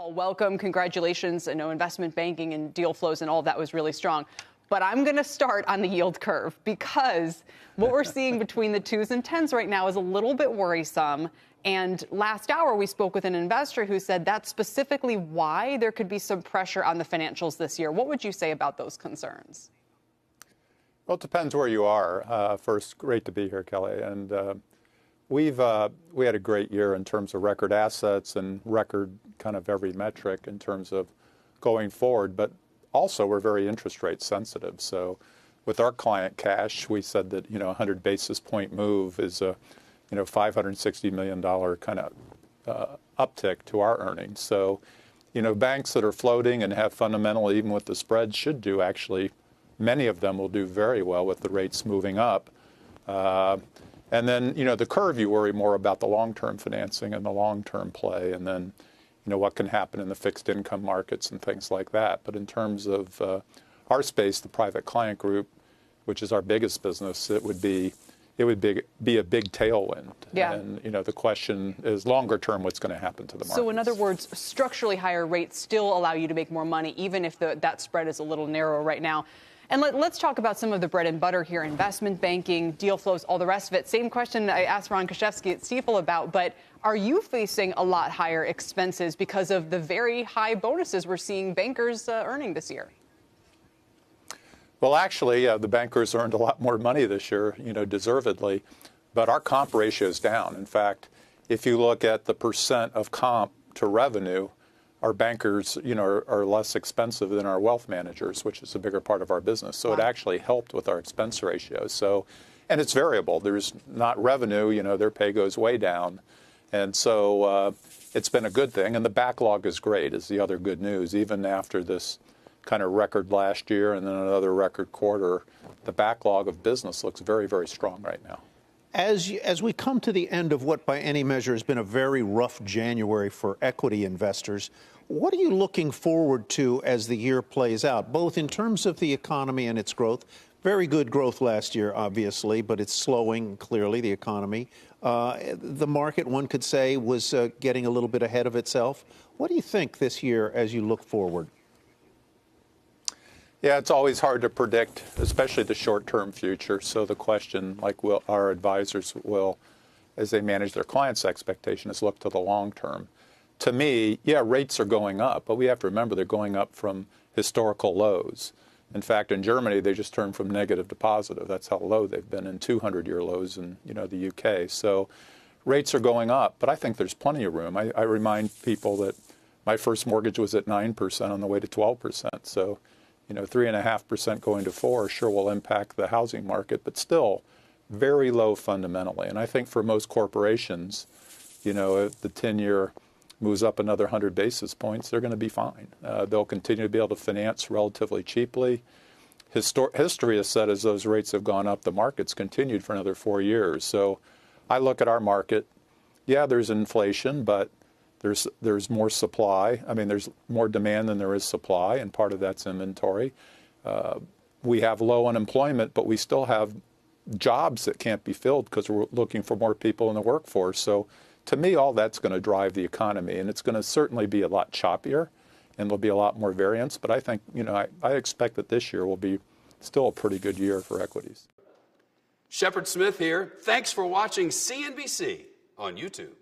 Paul, welcome. Congratulations. I know investment banking and deal flows and all of that was really strong. But I'm going to start on the yield curve because what we're seeing between the 2s and 10s right now is a little bit worrisome. And last hour, we spoke with an investor who said that's specifically why there could be some pressure on the financials this year. What would you say about those concerns? Well, it depends where you are. First, great to be here, Kelly. And we had a great year in terms of record assets and record kind of every metric in terms of going forward. But also, we're very interest rate sensitive. So with our client cash, we said that, 100 basis point move is a, $560 million kind of uptick to our earnings. So, banks that are floating and have fundamental, even with the spreads, should do actually, many of them will do very well with the rates moving up. And then, the curve, you worry more about the long-term financing and the long-term play, and then, what can happen in the fixed income markets and things like that. But in terms of our space, the private client group, which is our biggest business, it would be a big tailwind. Yeah. And, the question is longer term, what's going to happen to the market. So in other words, structurally higher rates still allow you to make more money, even if that spread is a little narrow right now. And let's talk about some of the bread and butter here, investment banking, deal flows, all the rest of it. Same question I asked Ron Kashevsky at Stifel about, but are you facing a lot higher expenses because of the very high bonuses we're seeing bankers earning this year? Well, actually, the bankers earned a lot more money this year, deservedly, but our comp ratio is down. In fact, if you look at the percent of comp to revenue, our bankers, are less expensive than our wealth managers, which is a bigger part of our business. So It actually helped with our expense ratio. So, and it's variable. There's not revenue, their pay goes way down. And so it's been a good thing. And the backlog is great, is the other good news. Even after this kind of record last year and then another record quarter, the backlog of business looks very, very strong right now. As we come to the end of what by any measure has been a very rough January for equity investors, what are you looking forward to as the year plays out, both in terms of the economy and its growth? Very good growth last year, obviously, but it's slowing, clearly, the economy. The market, one could say, was getting a little bit ahead of itself. What do you think this year as you look forward? Yeah, it's always hard to predict, especially the short-term future. So the question, like our advisors will, as they manage their clients' expectation, is look to the long term. To me, yeah, rates are going up, but we have to remember they're going up from historical lows. In fact, in Germany, they just turned from negative to positive. That's how low they've been, in 200-year lows in the UK. So rates are going up, but I think there's plenty of room. I remind people that my first mortgage was at 9% on the way to 12%. So 3.5% going to 4% sure will impact the housing market, but still very low fundamentally. And I think for most corporations, if the 10-year moves up another 100 basis points, they're going to be fine. They'll continue to be able to finance relatively cheaply. History has said as those rates have gone up, the market's continued for another 4 years. So I look at our market. Yeah, there's inflation, but there's more supply. I mean, there's more demand than there is supply, and part of that's inventory. We have low unemployment, but we still have jobs that can't be filled because we're looking for more people in the workforce. So to me, all that's going to drive the economy, and it's going to certainly be a lot choppier, and there'll be a lot more variance. But I think, I expect that this year will be still a pretty good year for equities. Shepard Smith here. Thanks for watching CNBC on YouTube.